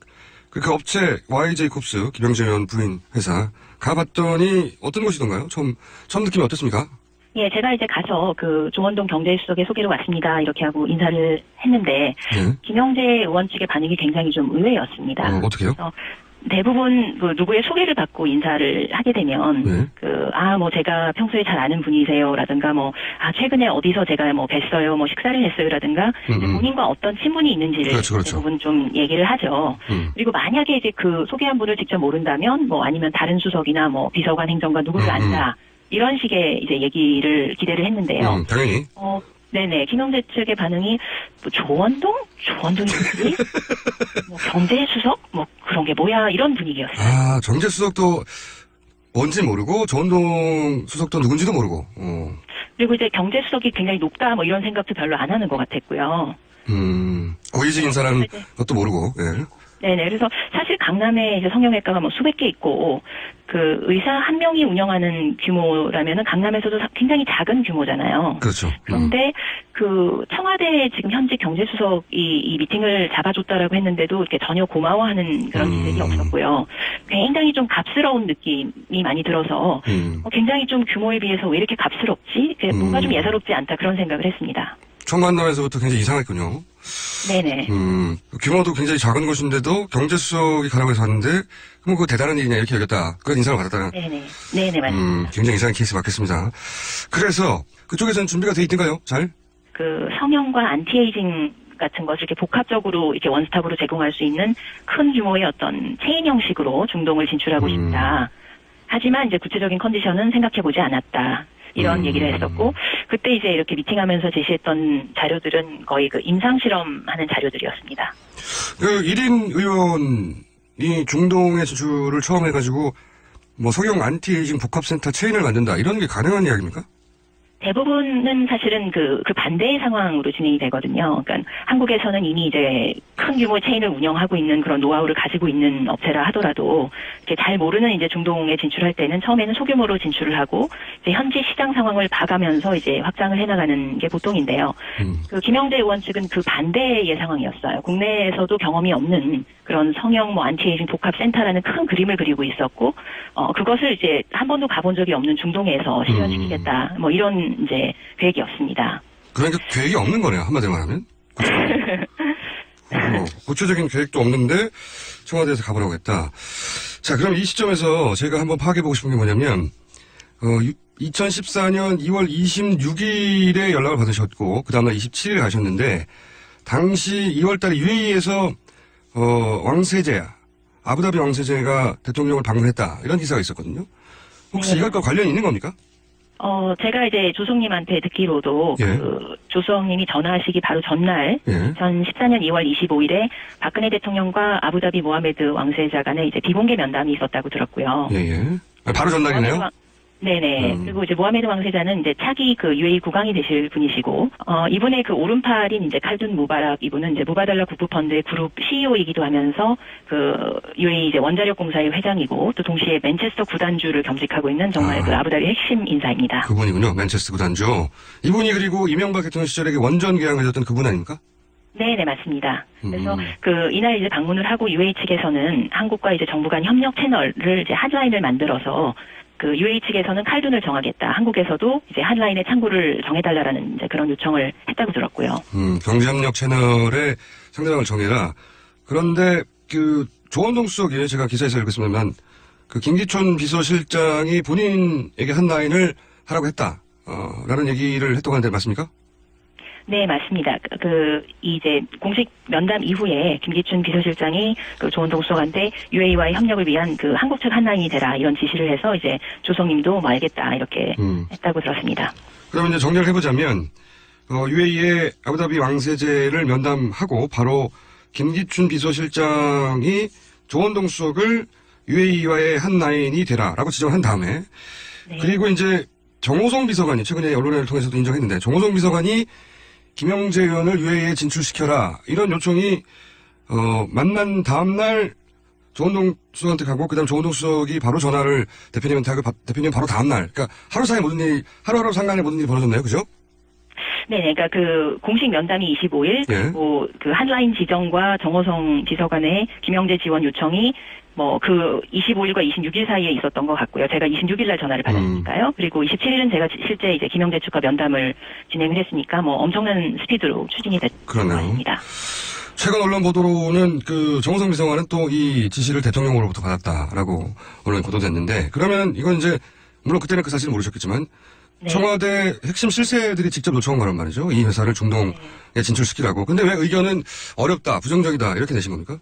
그 업체 YJ콥스 김영재 의원 부인 회사 가봤더니 어떤 곳이던가요? 처음 느낌이 어땠습니까? 예, 제가 이제 가서 조원동 경제수석의 소개로 왔습니다. 이렇게 하고 인사를 했는데 김영재 의원 측의 반응이 굉장히 좀 의외였습니다. 어떻게요? 대부분 누구의 소개를 받고 인사를 하게 되면 뭐 제가 평소에 잘 아는 분이세요라든가 최근에 어디서 제가 뵀어요, 식사를 했어요라든가 본인과 어떤 친분이 있는지를 그렇죠. 대부분 좀 얘기를 하죠. 그리고 만약에 이제 소개한 분을 직접 모른다면 아니면 다른 수석이나 비서관 행정관 누구를 안다 이런 식의 이제 얘기를 기대를 했는데요. 당연히. 네네. 김영재 측의 반응이, 조원동이 뭐지? 경제수석? 그런 게 뭐야? 이런 분위기였어요. 경제수석도 뭔지 모르고, 조원동 수석도 누군지도 모르고, 그리고 이제 경제수석이 굉장히 높다, 이런 생각도 별로 안 하는 것 같았고요. 고위직 인사라는 것도 모르고, 예. 네네. 그래서 사실 강남에 이제 성형외과가 수백 개 있고, 의사 한 명이 운영하는 규모라면은 강남에서도 굉장히 작은 규모잖아요. 그렇죠. 그런데 청와대 지금 현직 경제수석이 이 미팅을 잡아줬다라고 했는데도 이렇게 전혀 고마워하는 그런 기색이 없었고요. 굉장히 좀 값스러운 느낌이 많이 들어서 굉장히 좀 규모에 비해서 왜 이렇게 값스럽지? 뭔가 좀 예사롭지 않다 그런 생각을 했습니다. 처음 만남에서부터 굉장히 이상했군요. 네네. 규모도 굉장히 작은 곳인데도 경제수석이 가라고 해서 왔는데, 그럼 그거 대단한 일이냐, 이렇게 여겼다. 그런 인상을 받았다는. 네네, 맞습니다. 굉장히 이상한 케이스 맞겠습니다. 그래서, 그쪽에서는 준비가 돼 있던가요? 잘? 성형과 안티에이징 같은 것을 이렇게 복합적으로 이렇게 원스톱으로 제공할 수 있는 큰 규모의 어떤 체인 형식으로 중동을 진출하고 싶다. 하지만 이제 구체적인 컨디션은 생각해보지 않았다. 이런 얘기를 했었고, 그때 이제 이렇게 미팅하면서 제시했던 자료들은 거의 임상실험하는 자료들이었습니다. 1인 의원이 중동의 진출을 처음 해가지고, 성형 안티에이징 복합센터 체인을 만든다. 이런 게 가능한 이야기입니까? 대부분은 사실은 그 반대의 상황으로 진행이 되거든요. 그러니까 한국에서는 이미 이제 큰 규모의 체인을 운영하고 있는 그런 노하우를 가지고 있는 업체라 하더라도 이제 잘 모르는 이제 중동에 진출할 때는 처음에는 소규모로 진출을 하고 이제 현지 시장 상황을 봐가면서 이제 확장을 해나가는 게 보통인데요. 그 김영재 의원 측은 그 반대의 상황이었어요. 국내에서도 경험이 없는 그런 성형 뭐 안티에이징 복합 센터라는 큰 그림을 그리고 있었고, 그것을 이제 한 번도 가본 적이 없는 중동에서 실현시키겠다. 뭐 이런 이제 계획이었습니다. 그러니까 계획이 없는 거네요. 한마디로 말하면. 구체적인 계획도 없는데 청와대에서 가보라고 했다. 자, 그럼 이 시점에서 제가 한번 파악해보고 싶은 게 뭐냐면 2014년 2월 26일에 연락을 받으셨고 그 다음날 27일에 가셨는데 당시 2월달에 UAE에서 왕세제, 아부다비 왕세제가 대통령을 방문했다 이런 기사가 있었거든요. 혹시 네. 이것과 관련이 있는 겁니까? 제가 이제 조성님한테 듣기로도 예. 그 조성님이 전화하시기 바로 전날 예. 2014년 2월 25일에 박근혜 대통령과 아부다비 모하메드 왕세자 간에 이제 비공개 면담이 있었다고 들었고요. 예. 바로 전날이네요. 네네. 그리고 이제 모하메드 왕세자는 이제 차기 그 UAE 국왕이 되실 분이시고, 이분의 그 오른팔인 이제 칼둔 무바락 이분은 이제 무바달라 국부펀드의 그룹 CEO이기도 하면서 그 UAE 이제 원자력 공사의 회장이고 또 동시에 맨체스터 구단주를 겸직하고 있는 정말 그 아부다비 핵심 인사입니다. 그분이군요. 맨체스터 구단주. 이분이 그리고 이명박 대통령 시절에 원전 계약을 해줬던 그분 아닙니까? 네네, 맞습니다. 그래서 이날 이제 방문을 하고 UAE 측에서는 한국과 이제 정부 간 협력 채널을 이제 핫라인을 만들어서 그 UAE 측에서는 칼둔을 정하겠다. 한국에서도 이제 핫라인의 창구를 정해달라라는 이제 그런 요청을 했다고 들었고요. 경제협력 채널의 상대방을 정해라. 그런데 그 조원동 수석이 제가 기사에서 읽었습니다만 그 김기춘 비서실장이 본인에게 핫라인을 하라고 했다. 라는 얘기를 했다고 하는데 맞습니까? 네, 맞습니다. 이제 공식 면담 이후에 김기춘 비서실장이 그 조원동 수석한테 UAE와의 협력을 위한 그 한국 측 핫라인이 되라 이런 지시를 해서 이제 조성님도 뭐 알겠다 이렇게 했다고 들었습니다. 그러면 이제 정리를 해보자면 UAE의 아부다비 왕세제를 면담하고 바로 김기춘 비서실장이 조원동 수석을 UAE와의 핫라인이 되라라고 지정을 한 다음에 네. 그리고 이제 정호성 비서관이 최근에 언론을 통해서도 인정했는데 정호성 비서관이 김영재 의원을 UAE에 진출시켜라 이런 요청이 만난 다음날 조원동 수석한테 가고 그다음 조원동 수석이 바로 전화를 대표님한테 하고 대표님 바로 다음날 그러니까 하루 사이에 하루하루 상간에 모든 일이 벌어졌네요. 그죠? 네, 그러니까 그 공식 면담이 25일, 그리고 그 핫라인 지정과 정호성 비서관의 김영재 지원 요청이 뭐 그 25일과 26일 사이에 있었던 것 같고요. 제가 26일 날 전화를 받았으니까요. 그리고 27일은 제가 실제 이제 김영재 측과 면담을 진행을 했으니까 뭐 엄청난 스피드로 추진이 됐던 것 같습니다. 최근 언론 보도로는 그 정호성 비서관은 또 이 지시를 대통령으로부터 받았다라고 언론에 보도됐는데 그러면 이건 이제 물론 그때는 그 사실을 모르셨겠지만 네. 청와대 핵심 실세들이 직접 요청한 거란 말이죠. 이 회사를 중동에 진출시키라고. 근데 왜 의견은 어렵다, 부정적이다 이렇게 내신 겁니까?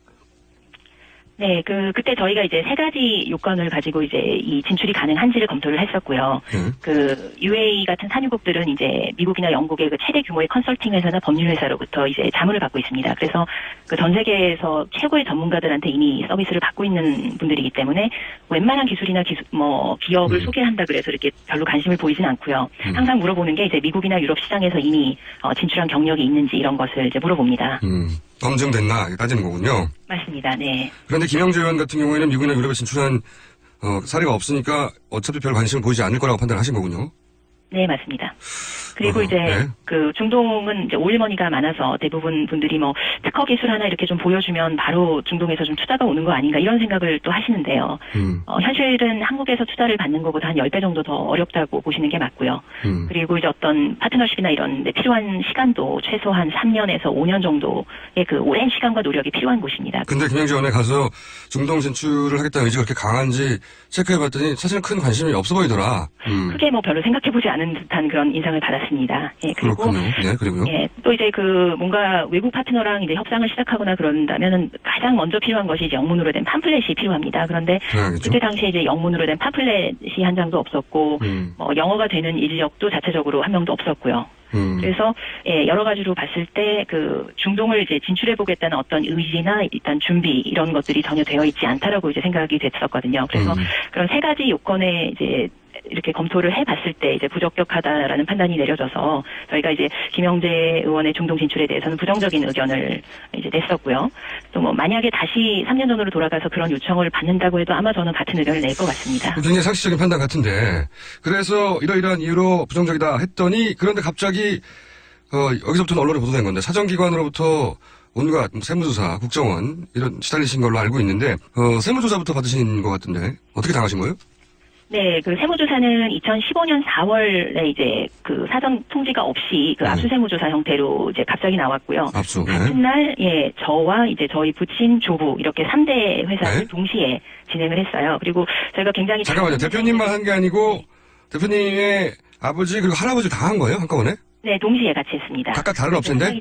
네, 그때 저희가 이제 세 가지 요건을 가지고 이제 이 진출이 가능한지를 검토를 했었고요. 그 UAE 같은 산유국들은 이제 미국이나 영국의 그 최대 규모의 컨설팅 회사나 법률 회사로부터 이제 자문을 받고 있습니다. 그래서 그 전 세계에서 최고의 전문가들한테 이미 서비스를 받고 있는 분들이기 때문에 웬만한 기술이나 기업을 소개한다 그래서 이렇게 별로 관심을 보이진 않고요. 항상 물어보는 게 이제 미국이나 유럽 시장에서 이미 진출한 경력이 있는지 이런 것을 이제 물어봅니다. 검증됐나 따지는 거군요. 맞습니다. 네. 그런데 김영재 의원 같은 경우에는 미국이나 유럽에 진출한 사례가 없으니까 어차피 별 관심을 보이지 않을 거라고 판단하신 거군요. 네, 맞습니다. 그리고 이제 그 중동은 이제 오일머니가 많아서 대부분 분들이 뭐 특허 기술 하나 이렇게 좀 보여주면 바로 중동에서 좀 투자가 오는 거 아닌가 이런 생각을 또 하시는데요. 현실은 한국에서 투자를 받는 것보다 한 10배 정도 더 어렵다고 보시는 게 맞고요. 그리고 이제 어떤 파트너십이나 이런 데 필요한 시간도 최소한 3년에서 5년 정도의 그 오랜 시간과 노력이 필요한 곳입니다. 근데 김영재 의원에 가서 중동 진출을 하겠다는 의지가 그렇게 강한지 체크해봤더니 사실은 큰 관심이 없어 보이더라. 크게 뭐 별로 생각해보지 않은 듯한 그런 인상을 받았습니다. 예, 그리고 그렇군요. 네, 그리고요. 예, 또 이제 그 뭔가 외국 파트너랑 이제 협상을 시작하거나 그런다면은 가장 먼저 필요한 것이 이제 영문으로 된 팜플렛이 필요합니다. 그런데 그때 당시에 이제 영문으로 된 팜플렛이 한 장도 없었고, 뭐 영어가 되는 인력도 자체적으로 한 명도 없었고요. 그래서 여러 가지로 봤을 때 그 중동을 이제 진출해 보겠다는 어떤 의지나 일단 준비 이런 것들이 전혀 되어 있지 않다라고 이제 생각이 됐었거든요. 그래서 그런 세 가지 요건에 이제 이렇게 검토를 해봤을 때 이제 부적격하다라는 판단이 내려져서 저희가 이제 김영재 의원의 중동 진출에 대해서는 부정적인 의견을 이제 냈었고요. 또 뭐 만약에 다시 3년 전으로 돌아가서 그런 요청을 받는다고 해도 아마 저는 같은 의견을 낼 것 같습니다. 굉장히 상식적인 판단 같은데 그래서 이러이러한 이유로 부정적이다 했더니 그런데 갑자기 여기서부터는 언론에 보도된 건데 사정기관으로부터 온갖 세무조사, 국정원 이런 시달리신 걸로 알고 있는데 세무조사부터 받으신 것 같은데 어떻게 당하신 거예요? 네, 그 세무조사는 2015년 4월에 이제 그 사전 통지가 없이 그 압수세무조사 형태로 이제 갑자기 나왔고요. 압수. 같은 날, 예, 저와 이제 저희 부친 조부 이렇게 3대 회사를 네? 동시에 진행을 했어요. 그리고 저희가 굉장히 잠깐만요. 대표님만 한 게 아니고 대표님의 아버지 그리고 할아버지 다 한 거예요? 한꺼번에? 네, 동시에 같이 했습니다. 각각 다른 업체인데?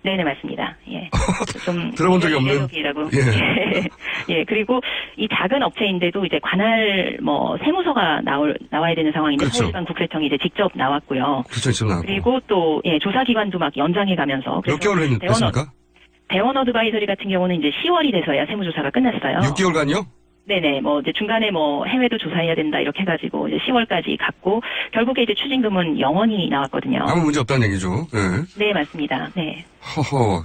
네네, 맞습니다. 예. 좀. 들어본 적이 없는. 이라고. 예. 예, 그리고 이 작은 업체인데도 이제 관할 세무서가 나와야 되는 상황인데 그렇죠. 서울지방 국세청이 이제 직접 나왔고요. 그렇죠, 직접 나왔고. 그리고 또, 예, 조사기관도 막 연장해 가면서. 몇 개월 했습니까? 대원 어드바이저리 같은 경우는 이제 10월이 돼서야 세무조사가 끝났어요. 6개월간요? 네네, 이제 중간에 해외도 조사해야 된다, 이렇게 해가지고, 이제 10월까지 갔고, 결국에 이제 추징금은 영원히 나왔거든요. 아무 문제 없다는 얘기죠. 네. 네, 맞습니다. 네. 허허.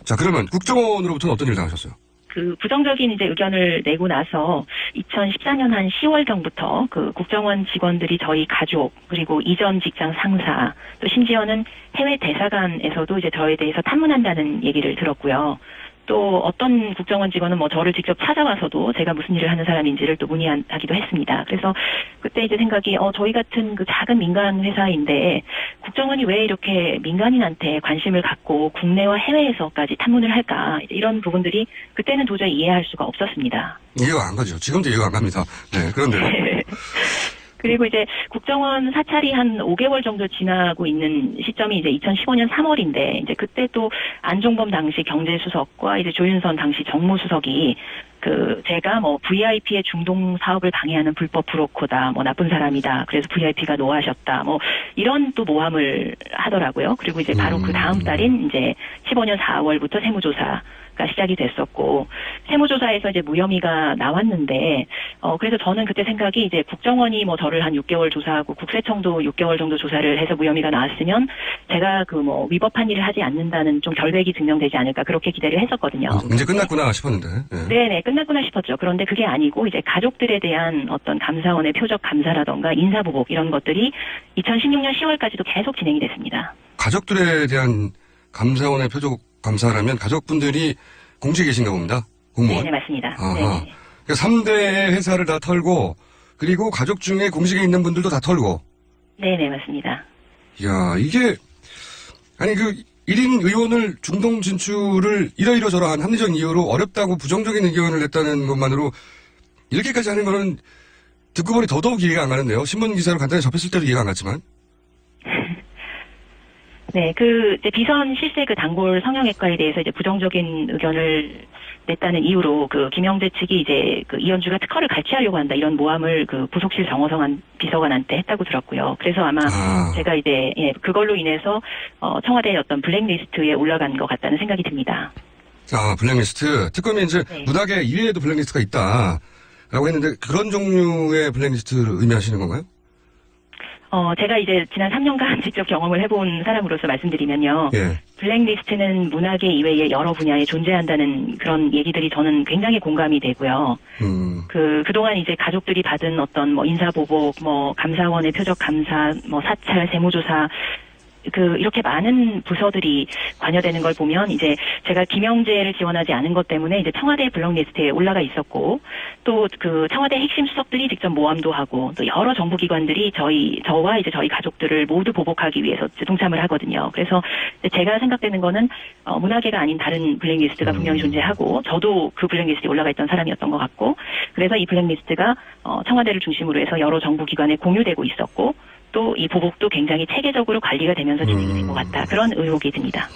자, 그러면 국정원으로부터는 어떤 일 당하셨어요? 그 부정적인 이제 의견을 내고 나서 2014년 한 10월경부터 그 국정원 직원들이 저희 가족, 그리고 이전 직장 상사, 또 심지어는 해외 대사관에서도 이제 저에 대해서 탐문한다는 얘기를 들었고요. 또 어떤 국정원 직원은 저를 직접 찾아와서도 제가 무슨 일을 하는 사람인지를 또 문의하기도 했습니다. 그래서 그때 이제 생각이 저희 같은 그 작은 민간 회사인데 국정원이 왜 이렇게 민간인한테 관심을 갖고 국내와 해외에서까지 탐문을 할까, 이제 이런 부분들이 그때는 도저히 이해할 수가 없었습니다. 이해가 안 가죠. 지금도 이해가 안 갑니다. 네, 그런데요. 그리고 이제 국정원 사찰이 한 5개월 정도 지나고 있는 시점이 이제 2015년 3월인데, 이제 그때 또 안종범 당시 경제수석과 이제 조윤선 당시 정무수석이 제가 VIP의 중동 사업을 방해하는 불법 브로커다, 나쁜 사람이다, 그래서 VIP가 노하셨다, 이런 또 모함을 하더라고요. 그리고 이제 바로 그 다음 달인 이제 15년 4월부터 세무조사가 시작이 됐었고, 세무조사에서 이제 무혐의가 나왔는데, 그래서 저는 그때 생각이 이제 국정원이 저를 한 6개월 조사하고 국세청도 6개월 정도 조사를 해서 무혐의가 나왔으면 제가 위법한 일을 하지 않는다는 좀 결백이 증명되지 않을까, 그렇게 기대를 했었거든요. 이제 끝났구나 싶었는데. 네네, 끝났구나 싶었죠. 그런데 그게 아니고 이제 가족들에 대한 어떤 감사원의 표적 감사라던가 인사보복 이런 것들이 2016년 10월까지도 계속 진행이 됐습니다. 가족들에 대한 감사원의 표적 감사라면 가족분들이 공직에 계신가 봅니다. 공무원. 네, 맞습니다. 아하. 그러니까 3대 회사를 다 털고 그리고 가족 중에 공직에 있는 분들도 다 털고. 네네, 맞습니다. 이야, 이게 아니 1인 의원을 중동 진출을 이러저러한 합리적인 이유로 어렵다고 부정적인 의견을 냈다는 것만으로 이렇게까지 하는 거는 듣고 보니 더더욱 이해가 안 가는데요. 신문 기사로 간단히 접했을 때도 이해가 안 갔지만. 네, 이제 비선 실세 단골 성형외과에 대해서 이제 부정적인 의견을 냈다는 이유로 김영재 측이 이제 이현주가 특허를 갈취하려고 한다, 이런 모함을 부속실 정호성 비서관한테 했다고 들었고요. 그래서 아마 제가 이제 그걸로 인해서 청와대의 어떤 블랙리스트에 올라간 것 같다는 생각이 듭니다. 블랙리스트. 특검이 이제 문학의 이외에도 블랙리스트가 있다라고 했는데 그런 종류의 블랙리스트를 의미하시는 건가요? 제가 이제 지난 3년간 직접 경험을 해본 사람으로서 말씀드리면요. 예. 블랙리스트는 문화계 이외의 여러 분야에 존재한다는 그런 얘기들이 저는 굉장히 공감이 되고요. 그동안 이제 가족들이 받은 어떤 인사보복, 감사원의 표적 감사, 사찰, 세무조사, 이렇게 많은 부서들이 관여되는 걸 보면 이제 제가 김영재를 지원하지 않은 것 때문에 이제 청와대 블랙리스트에 올라가 있었고, 또 청와대 핵심 수석들이 직접 모함도 하고, 또 여러 정부기관들이 저와 이제 저희 가족들을 모두 보복하기 위해서 동참을 하거든요. 그래서 제가 생각되는 거는 문화계가 아닌 다른 블랙리스트가 분명히 존재하고, 저도 그 블랙리스트에 올라가 있던 사람이었던 것 같고, 그래서 이 블랙리스트가 청와대를 중심으로 해서 여러 정부기관에 공유되고 있었고, 또 이 보복도 굉장히 체계적으로 관리가 되면서 진행이 된 것 같다, 그런 의혹이 듭니다.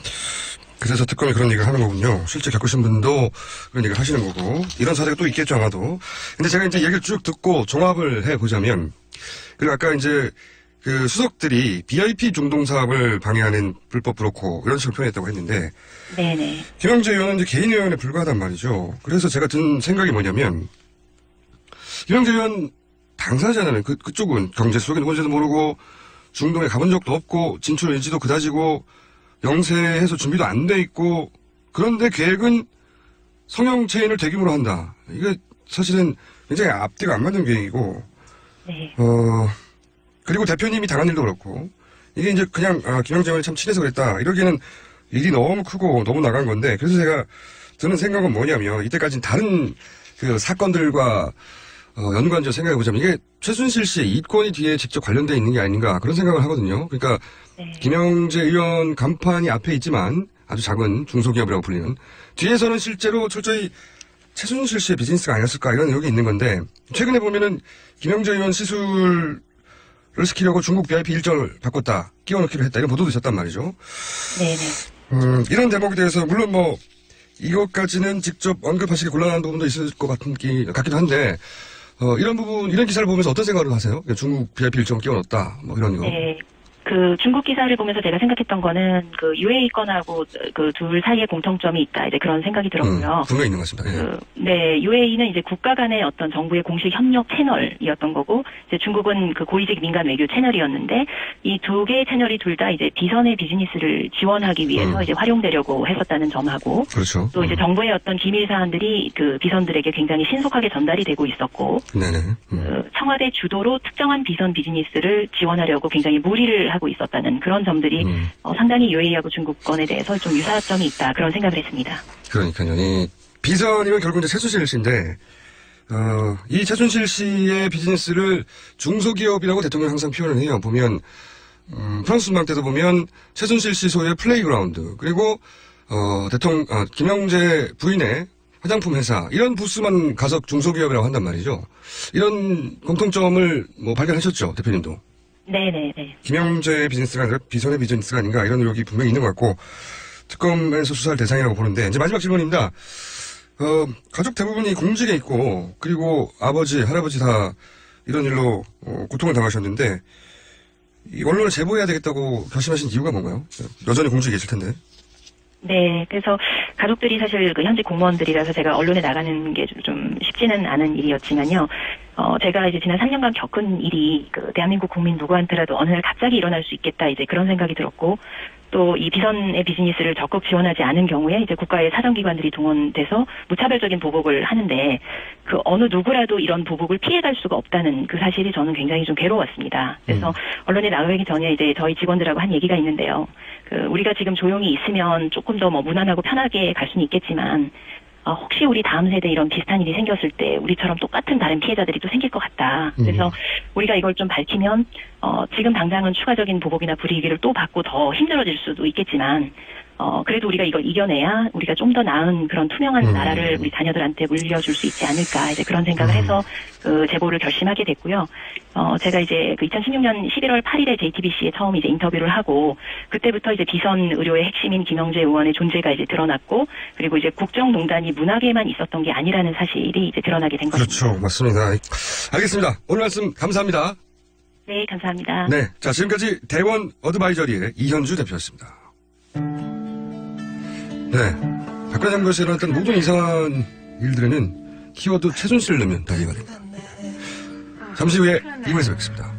그래서 특검이 그런 얘기를 하는 거군요. 실제 겪으신 분도 그런 얘기를 하시는 거고, 이런 사례가 또 있겠죠, 아마도. 근데 제가 이제 얘기를 쭉 듣고 종합을 해보자면, 그리고 아까 이제 수석들이 VIP 중동 사업을 방해하는 불법 브로커 이런 식으로 표현했다고 했는데, 네네. 김영재 의원은 이제 개인 의원에 불과하단 말이죠. 그래서 제가 든 생각이 뭐냐면, 김영재 의원 당사자잖아요. 그쪽은 경제 속에 누군지도 모르고 중동에 가본 적도 없고 진출 의지도 그다지고 영세 해소 준비도 안 돼 있고 그런데 계획은 성형체인을 대규모로 한다. 이게 사실은 굉장히 앞뒤가 안 맞는 계획이고 네. 그리고 대표님이 당한 일도 그렇고 이게 이제 그냥 김영재 의원이 참 친해서 그랬다. 이러기에는 일이 너무 크고 너무 나간 건데 그래서 제가 드는 생각은 뭐냐면 이때까지는 다른 그 사건들과 연관지어 생각해보자면 이게 최순실 씨의 이권이 뒤에 직접 관련되어 있는 게 아닌가 그런 생각을 하거든요. 그러니까 네. 김영재 의원 간판이 앞에 있지만 아주 작은 중소기업이라고 불리는 뒤에서는 실제로 철저히 최순실 씨의 비즈니스가 아니었을까 이런 의혹이 있는 건데 최근에 보면은 김영재 의원 시술을 시키려고 중국 VIP 일정을 바꿨다 끼워넣기로 했다 이런 보도도 있었단 말이죠. 네네. 이런 대목에 대해서 물론 뭐 이것까지는 직접 언급하시기 곤란한 부분도 있을 것 같기도 한데 이런 부분 이런 기사를 보면서 어떤 생각을 하세요? 중국 VIP 일정 끼워넣었다 뭐 이런 거. 네. 그 중국 기사를 보면서 제가 생각했던 거는 그 UAE 건하고 그 둘 사이에 공통점이 있다 이제 그런 생각이 들었고요. 분명히 있는 것 같습니다. 네, UAE는 이제 국가 간의 어떤 정부의 공식 협력 채널이었던 거고 이제 중국은 그 고위직 민간 외교 채널이었는데 이 두 개의 채널이 둘 다 이제 비선의 비즈니스를 지원하기 위해서 이제 활용되려고 했었다는 점하고 그렇죠. 또 이제 정부의 어떤 기밀 사안들이 그 비선들에게 굉장히 신속하게 전달이 되고 있었고 네네. 그 청와대 주도로 특정한 비선 비즈니스를 지원하려고 굉장히 무리를 하고 있었다는 그런 점들이 상당히 UAE하고 중국 건에 대해서 좀 유사점이 있다 그런 생각을 했습니다. 그러니까요. 이 비선이면 결국 이제 최순실 씨인데 이 최순실 씨의 비즈니스를 중소기업이라고 대통령이 항상 표현을 해요. 보면 프랑스 순방 때도 보면 최순실 씨 소유의 플레이그라운드 그리고 김영재 부인의 화장품 회사 이런 부스만 가서 중소기업이라고 한단 말이죠. 이런 공통점을 뭐 발견하셨죠, 대표님도? 네네네. 김영재의 비즈니스가 아니라 비선의 비즈니스가 아닌가 이런 의혹이 분명히 있는 것 같고 특검에서 수사할 대상이라고 보는데 이제 마지막 질문입니다. 가족 대부분이 공직에 있고 그리고 아버지, 할아버지 다 이런 일로 고통을 당하셨는데 이 언론에 제보해야 되겠다고 결심하신 이유가 뭔가요? 여전히 공직에 계실 텐데. 네, 그래서 가족들이 사실 그 현직 공무원들이라서 제가 언론에 나가는 게 좀 쉽지는 않은 일이었지만요. 제가 이제 지난 3년간 겪은 일이 그 대한민국 국민 누구한테라도 어느 날 갑자기 일어날 수 있겠다 이제 그런 생각이 들었고 또 이 비선의 비즈니스를 적극 지원하지 않은 경우에 이제 국가의 사정기관들이 동원돼서 무차별적인 보복을 하는데 그 어느 누구라도 이런 보복을 피해갈 수가 없다는 그 사실이 저는 굉장히 좀 괴로웠습니다. 그래서 언론에 나가기 전에 이제 저희 직원들하고 한 얘기가 있는데요. 그 우리가 지금 조용히 있으면 조금 더 뭐 무난하고 편하게 갈 수는 있겠지만 혹시 우리 다음 세대에 이런 비슷한 일이 생겼을 때 우리처럼 똑같은 다른 피해자들이 또 생길 것 같다. 그래서 우리가 이걸 좀 밝히면 지금 당장은 추가적인 보복이나 불이익을 또 받고 더 힘들어질 수도 있겠지만 그래도 우리가 이걸 이겨내야 우리가 좀 더 나은 그런 투명한 나라를 우리 자녀들한테 물려줄 수 있지 않을까 이제 그런 생각을 해서 그 제보를 결심하게 됐고요. 제가 이제 그 2016년 11월 8일에 JTBC에 처음 이제 인터뷰를 하고 그때부터 이제 비선 의료의 핵심인 김영재 의원의 존재가 이제 드러났고 그리고 이제 국정농단이 문학에만 있었던 게 아니라는 사실이 이제 드러나게 된 것입니다. 그렇죠, 맞습니다. 알겠습니다. 오늘 말씀 감사합니다. 네, 감사합니다. 네, 자 지금까지 대원 어드바이저리의 이현주 대표였습니다. 네, 박근혜 정부에서 일어났던 모든 이상한 일들에는 키워드 최순실을 넣으면 다 이해가 됩니다. 잠시 후에 2부에서 뵙겠습니다.